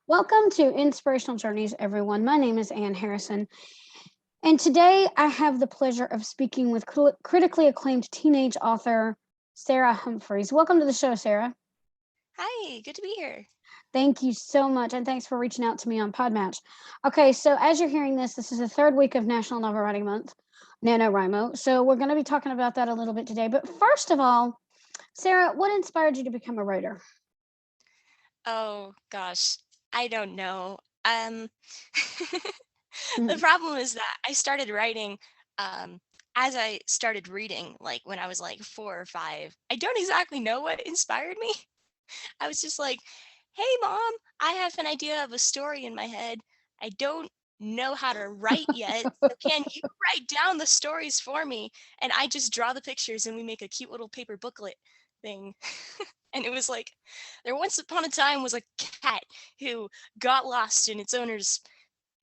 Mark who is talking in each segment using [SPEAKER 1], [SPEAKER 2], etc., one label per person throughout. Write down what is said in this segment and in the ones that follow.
[SPEAKER 1] Welcome to Inspirational Journeys, everyone. My name is Ann Harrison, and today I have the pleasure of speaking with critically acclaimed teenage author Sarah Humpherys. Welcome to the show, Sarah.
[SPEAKER 2] Hi, good to be here.
[SPEAKER 1] Thank you so much, and thanks for reaching out to me on Podmatch. Okay, so as you're hearing this is the third week of National Novel Writing Month, Nanowrimo. So we're going to be talking about that a little bit today. But first of all, Sarah, what inspired you to become a writer?
[SPEAKER 2] Oh gosh, I don't know. The
[SPEAKER 1] Mm.
[SPEAKER 2] problem is that I started writing um as I started reading, like when I was like 4 or 5. I don't exactly know what inspired me. I was just like, "Hey mom, I have an idea of a story in my head. I don't know how to write yet. So can you write down the stories for me? And I just draw the pictures and we make a cute little paper booklet thing." And it was like, there once upon a time was a cat who got lost and its owners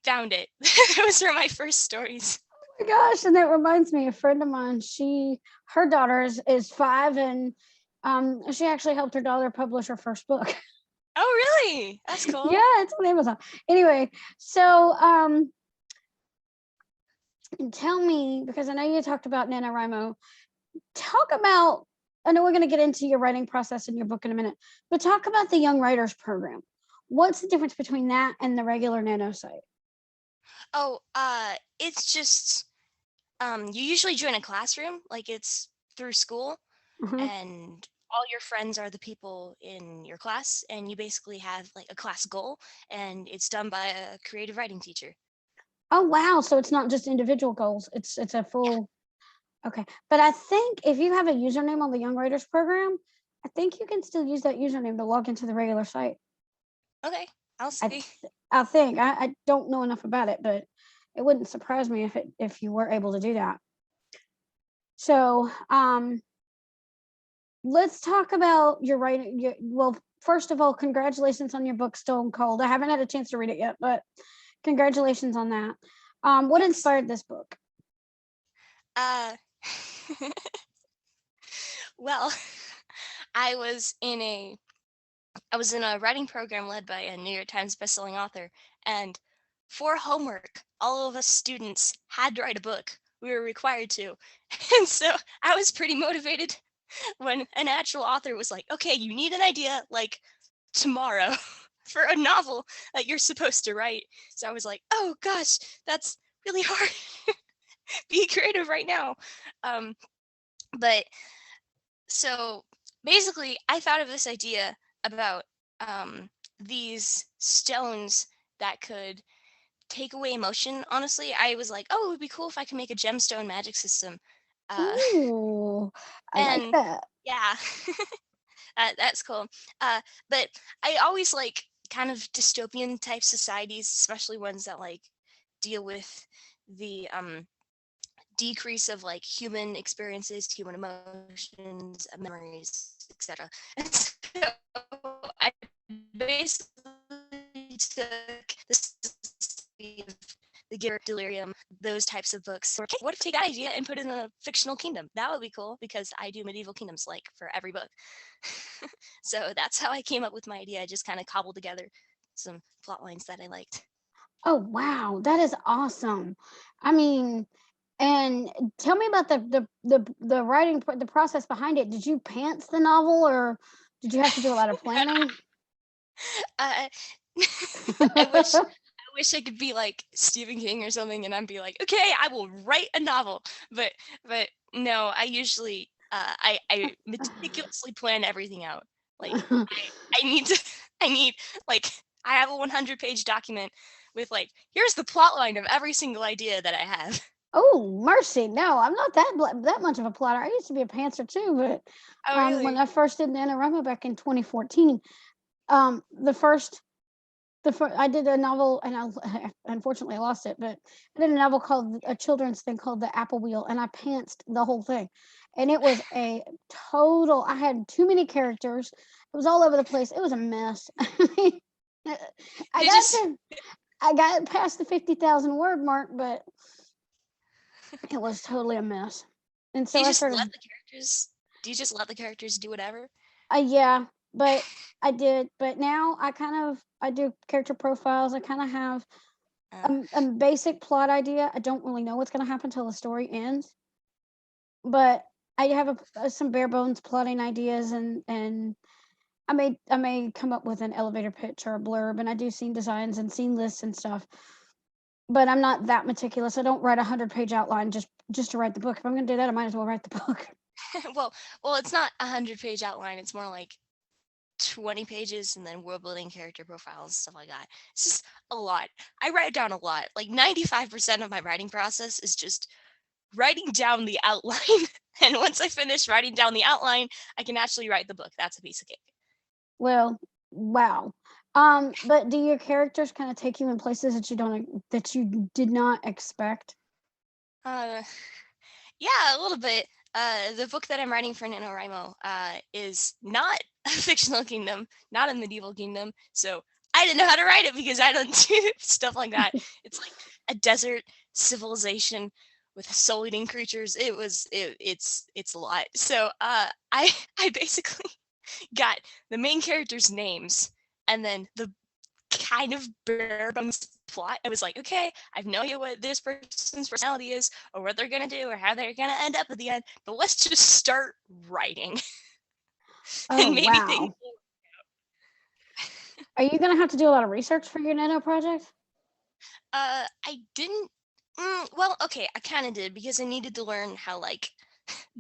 [SPEAKER 2] found it. Those were my first stories.
[SPEAKER 1] My gosh, and that reminds me, a friend of mine, her daughter is 5, and she actually helped her daughter publish her first book.
[SPEAKER 2] Oh, really? That's cool.
[SPEAKER 1] Yeah, it's on Amazon. Anyway, so tell me, because I know you talked about Nanowrimo, talk about, I know we're going to get into your writing process in your book in a minute, but talk about the Young Writers Program. What's the difference between that and the regular Nano site?
[SPEAKER 2] Oh, it's just you usually join a classroom, like it's through school,
[SPEAKER 1] Mhm.
[SPEAKER 2] and all your friends are the people in your class, and you basically have like a class goal, and it's done by a creative writing teacher.
[SPEAKER 1] Oh wow, so it's not just individual goals, it's a
[SPEAKER 2] Yeah.
[SPEAKER 1] full. Okay. But I think if you have a username on the Young Writers Program, I think you can still use that username to log into the regular site.
[SPEAKER 2] Okay, I'll
[SPEAKER 1] I
[SPEAKER 2] see.
[SPEAKER 1] I think I don't know enough about it, but it wouldn't surprise me if you were able to do that. So let's talk about your writing. Well, first of all, congratulations on your book Stone Cold. I haven't had a chance to read it yet, but congratulations on that. What
[SPEAKER 2] Thanks.
[SPEAKER 1] inspired this book?
[SPEAKER 2] Uh, well, I was in a I was in a writing program led by a New York Times bestselling author, and for homework, all of us students had to write a book. We were required to. And so I was pretty motivated when an actual author was like, "Okay, you need an idea like tomorrow for a novel that you're supposed to write." So I was like, "Oh gosh, that's really hard. Be creative right now." Um, but so basically, I thought of this idea about these stones that could take away emotion. Honestly, I was like, oh, it would be cool if I could make a gemstone magic system. Uh,
[SPEAKER 1] Ooh, I like
[SPEAKER 2] and
[SPEAKER 1] that.
[SPEAKER 2] yeah, that's cool. But I always like kind of dystopian type societies, especially ones that like deal with the decrease of like human experiences, human emotions, memories, etc. And so I basically took the the Giver, Delirium, those types of books. Okay, what if take that idea and put it in a fictional kingdom? That would be cool because I do medieval kingdoms like for every book. So that's how I came up with my idea. I just kind of cobbled together some plot lines that I liked.
[SPEAKER 1] Oh wow, that is awesome. I mean, and tell me about the writing the process behind it. Did you pants the novel, or did you have to do a lot of planning?
[SPEAKER 2] uh, I wish I could be like Stephen King or something, and I'd be like, okay, I will write a novel. But no, I usually I meticulously plan everything out. Like I need to I need like I have a 100-page document with like here's the plot line of every single idea that I have.
[SPEAKER 1] Oh, mercy. No, I'm not that much of a plotter. I used to be a pantser too, but
[SPEAKER 2] Oh
[SPEAKER 1] when
[SPEAKER 2] really?
[SPEAKER 1] I first did NaNoWriMo back in 2014, the first I did a novel, and I unfortunately I lost it, but I did a novel called a children's thing called The Apple Wheel, and I pantsed the whole thing, and it was a total. I had too many characters. It was all over the place. It was a mess. I
[SPEAKER 2] They
[SPEAKER 1] got
[SPEAKER 2] just
[SPEAKER 1] to I got past the 50,000 word mark, but it was totally a mess. And
[SPEAKER 2] do
[SPEAKER 1] so
[SPEAKER 2] you
[SPEAKER 1] I
[SPEAKER 2] just let
[SPEAKER 1] started.
[SPEAKER 2] the characters do you just let the characters do whatever?
[SPEAKER 1] Yeah, but I did. But now I do character profiles. I kind of have
[SPEAKER 2] Uh,
[SPEAKER 1] a basic plot idea. I don't really know what's going to happen till the story ends, but I have some bare bones plotting ideas, and I may come up with an elevator pitch or a blurb, and I do scene designs and scene lists and stuff. But I'm not that meticulous. I don't write a 100-page outline just to write the book. If I'm going to do that, I might as well write the book.
[SPEAKER 2] well, it's not a 100-page outline. It's more like 20 pages and then world building, character profiles, stuff like that. It's just a lot. I write down a lot. Like 95% of my writing process is just writing down the outline. And once I finish writing down the outline, I can actually write the book. That's a piece of cake.
[SPEAKER 1] Well, wow. But do your characters kind of take you in places that you did not expect?
[SPEAKER 2] Uh, yeah, a little bit. The book that I'm writing for Nanowrimo is not a fictional kingdom, not a medieval kingdom. So I didn't know how to write it because I don't do stuff like that. It's like a desert civilization with soul-eating creatures. It's a lot. So I I basically got the main characters' names and then the kind of bare bones plot. I was like, okay, I have no idea what this person's personality is or what they're gonna do or how they're gonna end up at the end, but let's just start writing.
[SPEAKER 1] Oh,
[SPEAKER 2] And maybe things.
[SPEAKER 1] wow. Are you going to have to do a lot of research for your Nano project?
[SPEAKER 2] I didn't. Well, okay, I kind of did because I needed to learn how like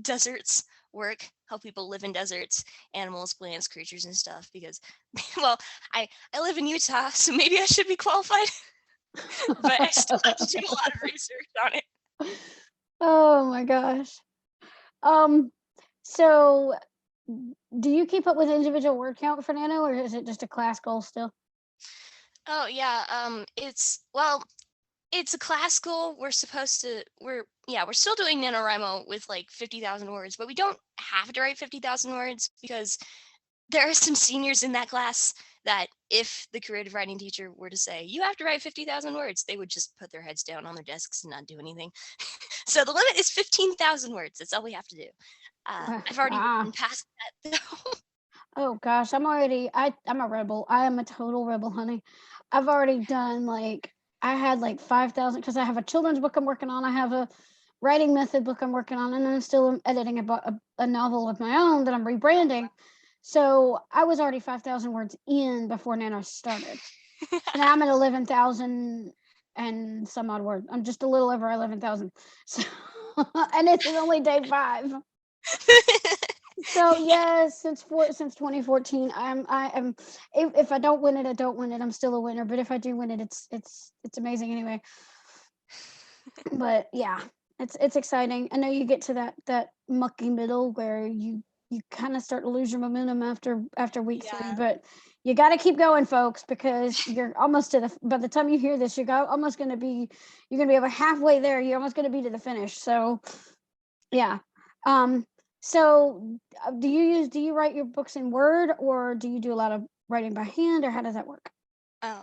[SPEAKER 2] deserts work, how people live in deserts, animals, plants, creatures, and stuff. Because, well, I live in Utah, so maybe I should be qualified. But I still have to do a lot of research on it.
[SPEAKER 1] Oh my gosh. Um, so do you keep up with individual word count for Nano, or is it just a class goal still?
[SPEAKER 2] Oh yeah, it's a class goal. We're still doing NaNoWriMo with like 50,000 words, but we don't have to write 50,000 words because there are some seniors in that class that if the creative writing teacher were to say, you have to write 50,000 words, they would just put their heads down on their desks and not do anything. So the limit is 15,000 words. That's all we have to do. I've already
[SPEAKER 1] Ah.
[SPEAKER 2] written past that though.
[SPEAKER 1] Oh gosh, I'm a rebel. I am a total rebel, honey. I've already done I had like 5,000 because I have a children's book I'm working on. I have a writing method book I'm working on, and then I'm still editing a novel of my own that I'm rebranding. So I was already 5,000 words in before Nano started. So now I'm at 11,000 and some odd words. I'm just a little over 11,000. So, and this is only day 5. So
[SPEAKER 2] Yeah.
[SPEAKER 1] yes, since 2014, I am. If I don't win it, I don't win it. I'm still a winner. But if I do win it, it's amazing anyway. But yeah, it's exciting. I know you get to that mucky middle where you kind of start to lose your momentum after week 3,
[SPEAKER 2] Yeah.
[SPEAKER 1] but you got to keep going, folks, because you're almost to the. By the time you hear this, almost going to be you're going to be over halfway there. You're almost going to be to the finish. So yeah. Um, so do you write your books in Word, or do you do a lot of writing by hand, or how does that work?
[SPEAKER 2] Oh,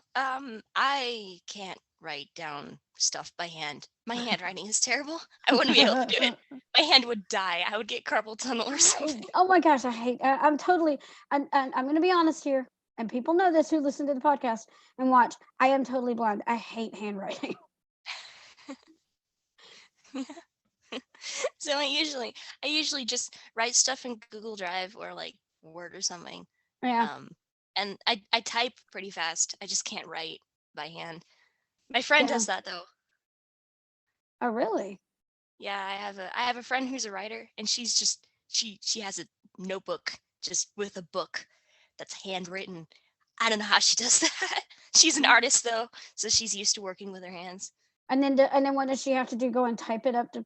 [SPEAKER 2] I can't write down stuff by hand. My handwriting is terrible. I wouldn't be able to do it. My hand would die. I would get carpal tunnel or something.
[SPEAKER 1] Oh my gosh, I'm totally, and I'm going to be honest here, and people know this who listen to the podcast and watch. I am totally blind. I hate handwriting.
[SPEAKER 2] So I usually just write stuff in Google Drive or like Word or something.
[SPEAKER 1] Yeah.
[SPEAKER 2] Um, and I type pretty fast. I just can't write by hand. My friend
[SPEAKER 1] Yeah.
[SPEAKER 2] does that though.
[SPEAKER 1] Oh, really?
[SPEAKER 2] Yeah, I have a friend who's a writer, and she has a notebook just with a book that's handwritten. I don't know how she does that. She's an artist though, so she's used to working with her hands.
[SPEAKER 1] And then what does she have to do? Go and type it up to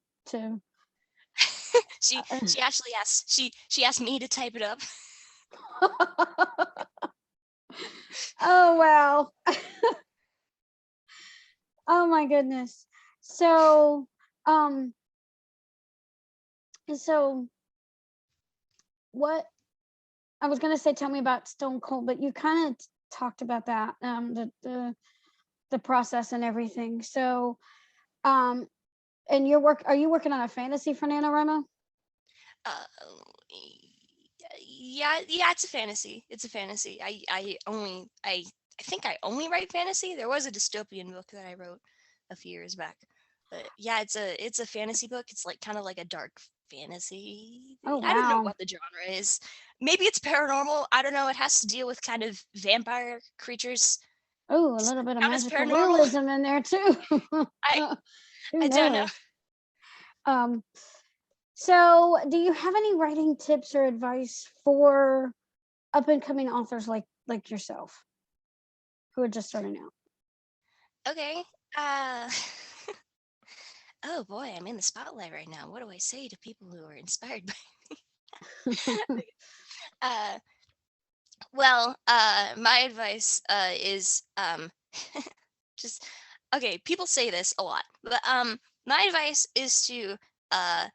[SPEAKER 2] she
[SPEAKER 1] uh,
[SPEAKER 2] she actually asked she asked me to type it up.
[SPEAKER 1] Oh wow. Oh my goodness. So, um, so what I was gonna say, tell me about Stone Cold, but you kind of talked about that, the process and everything. So, um, and are you working on a fantasy for NaNoWriMo?
[SPEAKER 2] Uh, Yeah, it's a fantasy. It's a fantasy. I think I only write fantasy. There was a dystopian book that I wrote a few years back. But yeah, it's a fantasy book. It's like kind of like a dark fantasy.
[SPEAKER 1] Oh,
[SPEAKER 2] I don't know
[SPEAKER 1] wow.
[SPEAKER 2] what the genre is. Maybe it's paranormal. I don't know. It has to deal with kind of vampire creatures.
[SPEAKER 1] Oh, a
[SPEAKER 2] Does
[SPEAKER 1] little
[SPEAKER 2] that
[SPEAKER 1] bit of
[SPEAKER 2] count as
[SPEAKER 1] magical
[SPEAKER 2] paranormal?
[SPEAKER 1] realism in there too.
[SPEAKER 2] I
[SPEAKER 1] Who
[SPEAKER 2] I don't know.
[SPEAKER 1] knows? Um, so do you have any writing tips or advice for up and coming authors like yourself who are just starting out?
[SPEAKER 2] Okay. Uh oh boy, I'm in the spotlight right now. What do I say to people who are inspired by uh my advice is just okay, people say this a lot, but my advice is to uh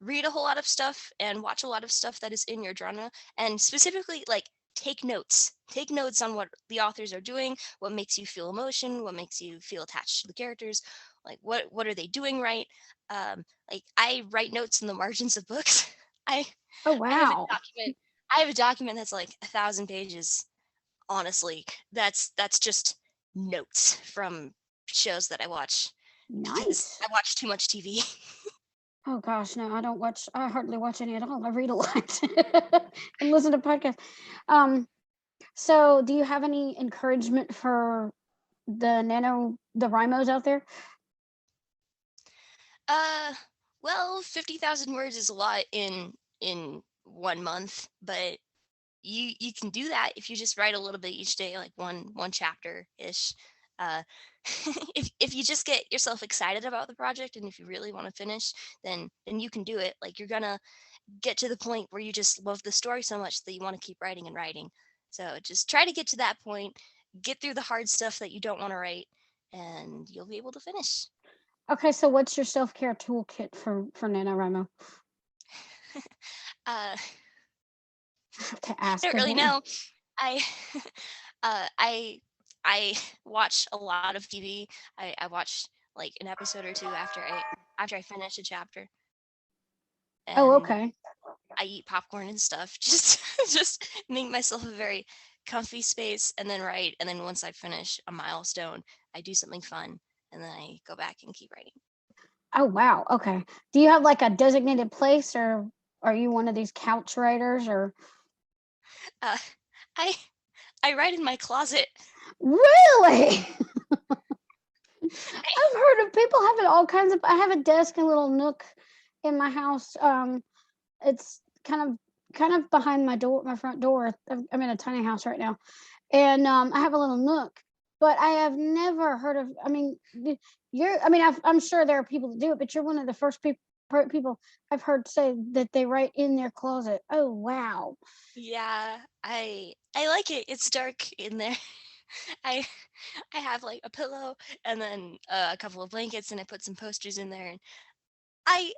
[SPEAKER 2] read a whole lot of stuff and watch a lot of stuff that is in your genre, and specifically like take notes. Take notes on what the authors are doing, what makes you feel emotion, what makes you feel attached to the characters, like what are they doing right. Like I write notes in the margins of books. I
[SPEAKER 1] Oh,
[SPEAKER 2] I have a
[SPEAKER 1] wow.
[SPEAKER 2] document I have a document that's like 1,000 pages. Honestly, that's just notes from shows that I watch because
[SPEAKER 1] Nice.
[SPEAKER 2] I watch too much TV.
[SPEAKER 1] Oh gosh, no, I hardly watch any at all. I read a lot and listen to podcasts. Um, so do you have any encouragement for the rhinos out there?
[SPEAKER 2] uh, well, 50,000 words is a lot in 1 month, but you can do that if you just write a little bit each day, like one chapter ish. Uh, if you just get yourself excited about the project and if you really want to finish, then you can do it. Like you're gonna get to the point where you just love the story so much that you want to keep writing and writing. So just try to get to that point, get through the hard stuff that you don't want to write, and you'll be able to finish.
[SPEAKER 1] Okay, so what's your self-care toolkit for NaNoWriMo?
[SPEAKER 2] uh,
[SPEAKER 1] I have to
[SPEAKER 2] I
[SPEAKER 1] ask
[SPEAKER 2] don't really
[SPEAKER 1] again.
[SPEAKER 2] know. I uh, I I watch a lot of TV. I watch like an episode or two after I finish a chapter,
[SPEAKER 1] Oh,
[SPEAKER 2] and
[SPEAKER 1] okay.
[SPEAKER 2] I eat popcorn and stuff. Just make myself a very comfy space and then write. And then once I finish a milestone, I do something fun and then I go back and keep writing.
[SPEAKER 1] Oh, wow. Okay. Do you have like a designated place, or are you one of these couch writers, or
[SPEAKER 2] Uh, I I write in my closet.
[SPEAKER 1] really?
[SPEAKER 2] I,
[SPEAKER 1] I've heard of people having all kinds of. I have a desk and a little nook in my house. It's kind of behind my front door. I'm in a tiny house right now, and I have a little nook. But I have never heard of. I mean, you're. I mean, I'm sure there are people that do it, but you're one of the first people I've heard say that they write in their closet. Oh, wow.
[SPEAKER 2] yeah, I like it. It's dark in there. I I have like a pillow and then a couple of blankets and I put some posters in there and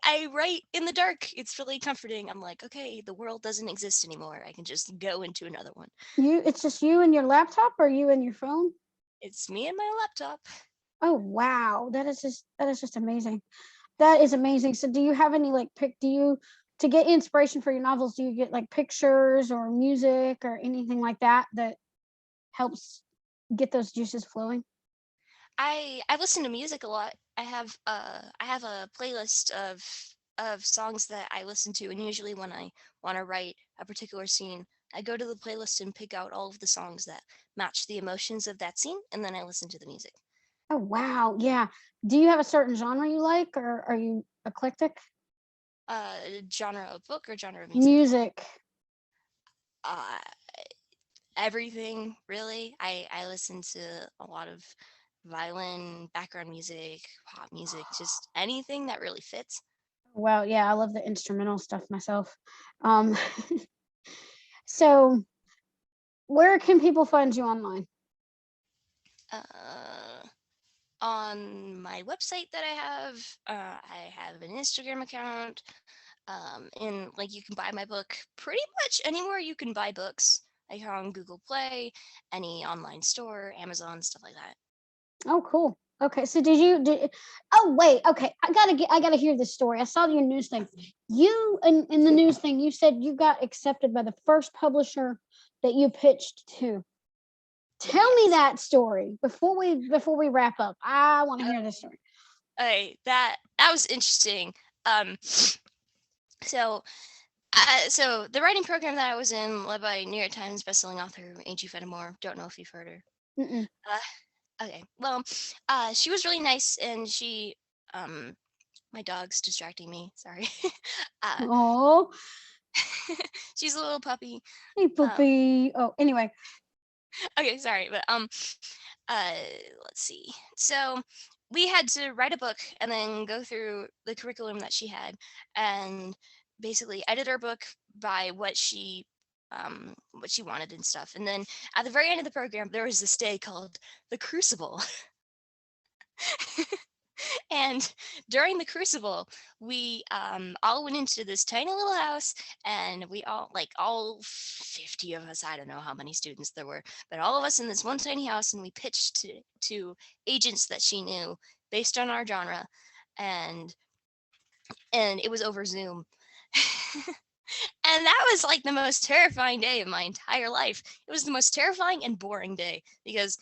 [SPEAKER 2] I write in the dark. It's really comforting. I'm like, okay, the world doesn't exist anymore. I can just go into another one.
[SPEAKER 1] It's just you and your laptop, or you and your phone?
[SPEAKER 2] It's me and my laptop.
[SPEAKER 1] Oh, wow. That is just amazing. That is amazing. So do you have any like pick do you to get inspiration for your novels, do you get like pictures or music or anything like that that helps get those juices flowing?
[SPEAKER 2] I listen to music a lot. I have a playlist of songs that I listen to, and usually when I want to write a particular scene, I go to the playlist and pick out all of the songs that match the emotions of that scene, and then I listen to the music.
[SPEAKER 1] Oh, wow. Yeah. Do you have a certain genre you like, or are you eclectic?
[SPEAKER 2] Genre of book or genre of music?
[SPEAKER 1] Music.
[SPEAKER 2] Uh, Everything really. I listen to a lot of violin, background music, pop music, just anything that really fits.
[SPEAKER 1] Wow, yeah, I love the instrumental stuff myself. Um so where can people find you online?
[SPEAKER 2] Uh, on my website that I have an Instagram account. And like you can buy my book pretty much anywhere you can buy books. Like on Google Play, any online store, Amazon, stuff like that.
[SPEAKER 1] Oh, cool. Okay, so oh wait, okay, I gotta hear this story. I saw your news thing. You in the news thing, you said you got accepted by the first publisher that you pitched to. Tell me
[SPEAKER 2] Yes.
[SPEAKER 1] that story before we wrap up. I want to hear this story.
[SPEAKER 2] That was interesting. So so the writing program that I was in, led by New York Times bestselling author Angie Fenimore. Don't know if you've heard her.
[SPEAKER 1] Mm-mm.
[SPEAKER 2] Okay. Well, she was really nice, and she, my dog's distracting me. Sorry. uh,
[SPEAKER 1] Oh,
[SPEAKER 2] she's a little puppy.
[SPEAKER 1] hey,
[SPEAKER 2] Um,
[SPEAKER 1] puppy. Oh, anyway.
[SPEAKER 2] okay, sorry, but uh, let's see. So we had to write a book and then go through the curriculum that she had, and basically edit our book by what she wanted and stuff. And then at the very end of the program, there was this day called the Crucible. And during the Crucible, we all went into this tiny little house, and we all, like, all 50 of us, I don't know how many students there were, but all of us in this one tiny house, and we pitched to agents that she knew based on our genre, and it was over Zoom. And that was like the most terrifying day of my entire life. It was the most terrifying and boring day because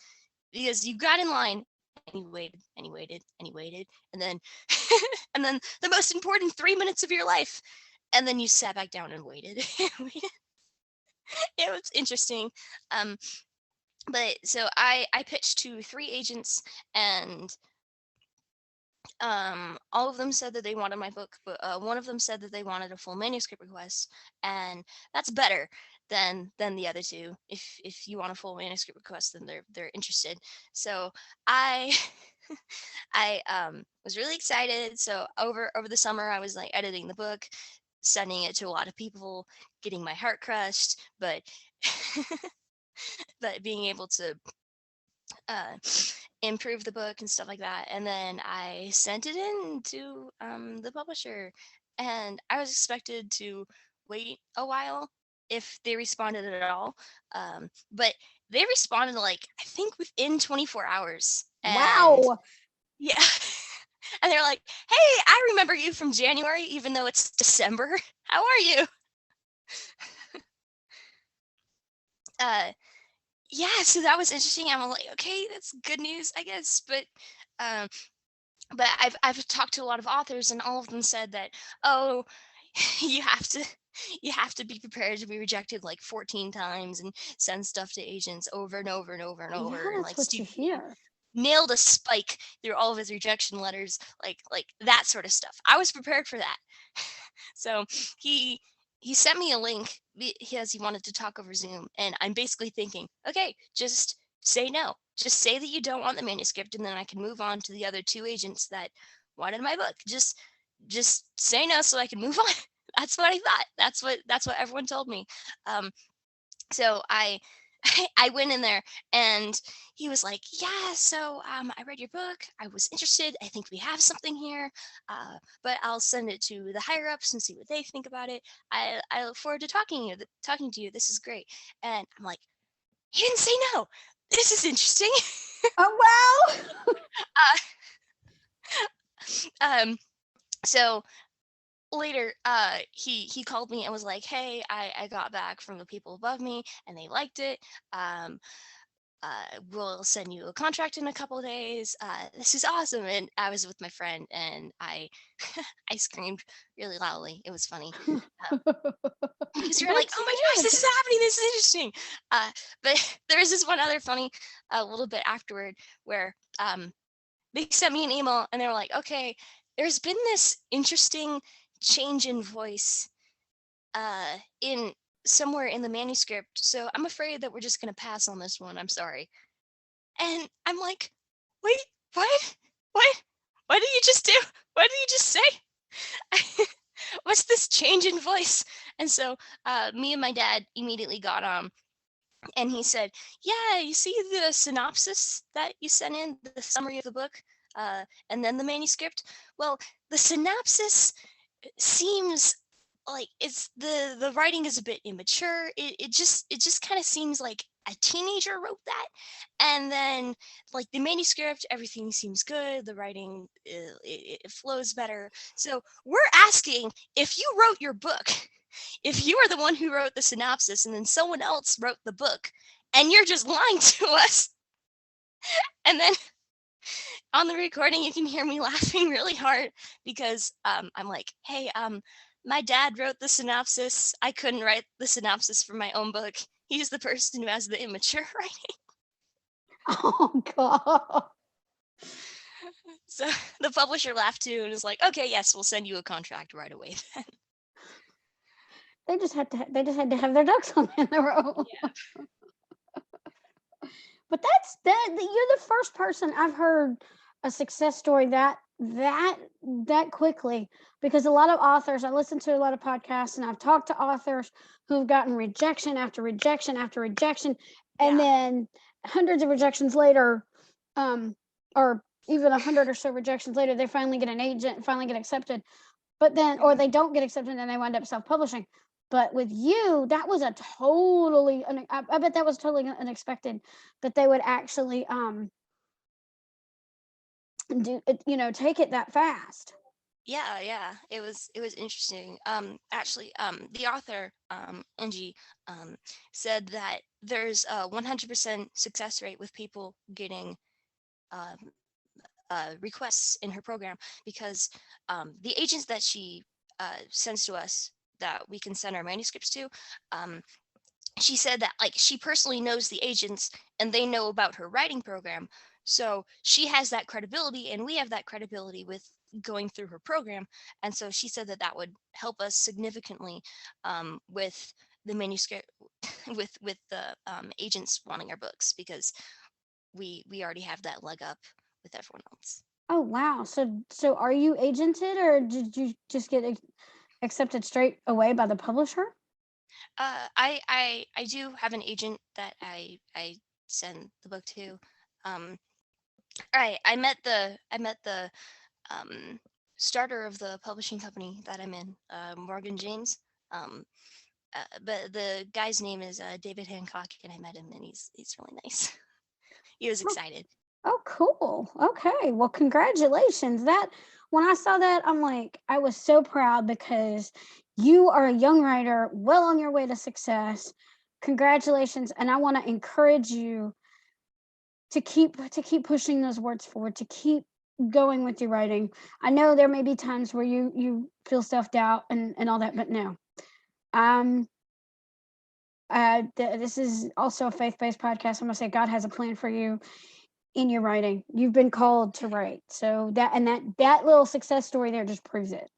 [SPEAKER 2] you got in line and you waited and you waited and you waited, and then and then the most important 3 minutes of your life, and then you sat back down and waited. It was interesting. um but so I pitched to 3 agents, and all of them said that they wanted my book, but one of them said that they wanted a full manuscript request, and that's better than the other two. If you want a full manuscript request, then they're interested. So I I was really excited. So over the summer, I was like editing the book, sending it to a lot of people, getting my heart crushed, but but being able to uh, improve the book and stuff like that. And then I sent it in to the publisher, and I was expected to wait a while if they responded at all. But they responded, like, I think within 24 hours. And
[SPEAKER 1] Wow.
[SPEAKER 2] yeah. And they're like, "Hey, I remember you from January, even though it's December. How are you?" Uh, yeah, so that was interesting. I'm like, okay, that's good news, I guess. Um, but I've talked to a lot of authors, and all of them said that, oh, you have to be prepared to be rejected like 14 times and send stuff to agents over and over and over and
[SPEAKER 1] Yeah,
[SPEAKER 2] over, and
[SPEAKER 1] that's
[SPEAKER 2] like
[SPEAKER 1] what you hear.
[SPEAKER 2] nailed a spike through all of his rejection letters, like that sort of stuff. I was prepared for that. So he sent me a link because he wanted to talk over Zoom, and I'm basically thinking, okay, just say no. Just say that you don't want the manuscript, and then I can move on to the other 2 agents that wanted my book. Just say no so I can move on. That's what I thought. That's what everyone told me. So I went in there, and he was like, "Yeah, so I read your book. I was interested. I think we have something here, but I'll send it to the higher ups and see what they think about it. I look forward to talking to you. This is great." And I'm like, "He didn't say no. This is interesting."
[SPEAKER 1] Oh wow.
[SPEAKER 2] um, so later, he called me and was like, "Hey, I got back from the people above me, and they liked it. Um, we'll send you a contract in a couple of days. This is awesome." And I was with my friend, and I I screamed really loudly. It was funny. Because you're like,
[SPEAKER 1] That's
[SPEAKER 2] "Oh my gosh,
[SPEAKER 1] good.
[SPEAKER 2] this is happening. This is interesting." But there was this one other funny little bit afterward where they sent me an email, and they were like, "Okay, there's been this interesting change in voice in somewhere in the manuscript, so I'm afraid that we're just gonna pass on this one. I'm sorry." And I'm like, "Wait, what? What? What did you just do? What did you just say?" What's this change in voice? And so me and my dad immediately got on, and he said, "Yeah, you see the synopsis that you sent in, the summary of the book, and then the manuscript? Well, the synopsis seems like it's the writing is a bit immature. It just kind of seems like a teenager wrote that. And then like the manuscript, everything seems good, the writing it flows better. So we're asking, if you wrote your book, if you are the one who wrote the synopsis and then someone else wrote the book and you're just lying to us, and then on the recording you can hear me laughing really hard because I'm like, hey, my dad wrote the synopsis. I couldn't write the synopsis for my own book. He's the person who has the immature writing.
[SPEAKER 1] Oh God.
[SPEAKER 2] So the publisher laughed too and was like, okay, yes, we'll send you a contract right away then.
[SPEAKER 1] They just had to have their ducks in a row.
[SPEAKER 2] Yeah.
[SPEAKER 1] But you're the first person I've heard a success story that quickly, because a lot of authors, I listen to a lot of podcasts and I've talked to authors who've gotten rejection after rejection after rejection, and then hundreds of rejections later, or even 100 or so rejections later, they finally get an agent, finally get accepted, but then, or they don't get accepted and they wind up self-publishing. But with you, that was a totally, I bet that was totally unexpected that they would actually do it, take it that fast.
[SPEAKER 2] Yeah, it was interesting. Actually, the author, Angie, said that there's a 100% success rate with people getting um, requests in her program because the agents that she sends to us that we can send our manuscripts to, she said that like she personally knows the agents and they know about her writing program, so she has that credibility and we have that credibility with going through her program. And so she said that that would help us significantly with the manuscript with the agents wanting our books because we already have that leg up with everyone else.
[SPEAKER 1] Oh wow. So are you agented, or did you just get accepted straight away by the publisher?
[SPEAKER 2] I do have an agent that I send the book to. I met the um, starter of the publishing company that I'm in, Morgan James. Um, but the guy's name is David Hancock, and I met him, and he's really nice. He was excited.
[SPEAKER 1] Oh, cool. Okay. Well, congratulations. When I saw that, I'm like, I was so proud because you are a young writer, well on your way to success. Congratulations. And I want to encourage you to keep pushing those words forward, to keep going with your writing. I know there may be times where you feel self-doubt and all that, but no. This is also a faith-based podcast. I'm gonna say God has a plan for you in your writing. You've been called to write. So that little success story there just proves it.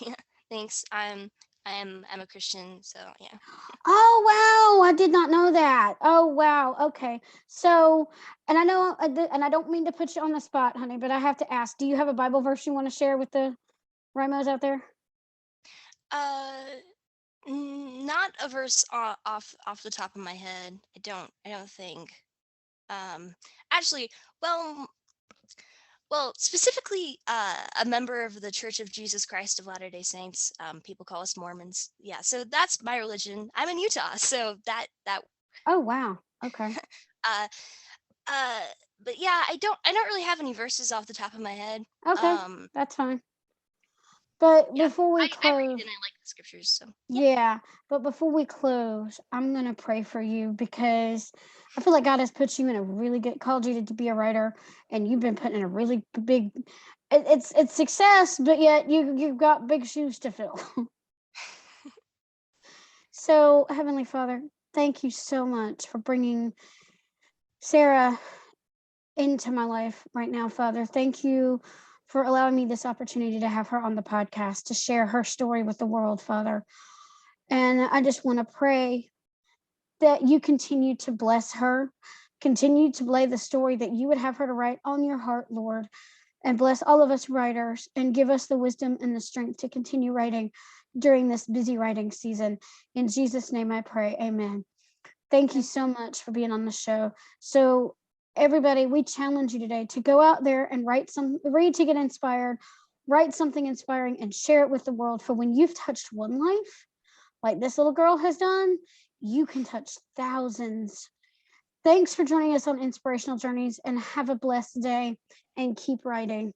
[SPEAKER 2] Yeah, thanks. I'm a Christian, so yeah.
[SPEAKER 1] Oh wow, I did not know that. Oh wow. Okay. So, and I know, and I don't mean to put you on the spot, honey, but I have to ask, do you have a Bible verse you want to share with the Rimos out there?
[SPEAKER 2] Uh, Not a verse off the top of my head. I don't think. Um, Actually, well, specifically, a member of the Church of Jesus Christ of Latter-day Saints. People call us Mormons. Yeah, so that's my religion. I'm in Utah, so that.
[SPEAKER 1] Oh wow. Okay.
[SPEAKER 2] Uh, uh, but yeah, I don't really have any verses off the top of my head.
[SPEAKER 1] Okay. That's fine. But
[SPEAKER 2] Yeah,
[SPEAKER 1] before we
[SPEAKER 2] I read
[SPEAKER 1] close,
[SPEAKER 2] and I like the scriptures, so yeah.
[SPEAKER 1] yeah, but before we close, I'm gonna pray for you because I feel like God has put you in a really good, called you to be a writer, and you've been put in a really big. It's success, but yet you've got big shoes to fill. So, Heavenly Father, thank you so much for bringing Sarah into my life right now, Father. Thank you for allowing me this opportunity to have her on the podcast to share her story with the world, Father. And I just want to pray that you continue to bless her, continue to lay the story that you would have her to write on your heart, Lord, and bless all of us writers and give us the wisdom and the strength to continue writing during this busy writing season. In Jesus' name I pray, amen. Thank you so much for being on the show. So everybody, we challenge you today to go out there and read to get inspired, write something inspiring and share it with the world. For when you've touched one life, like this little girl has done, you can touch thousands. Thanks for joining us on Inspirational Journeys, and have a blessed day and keep writing.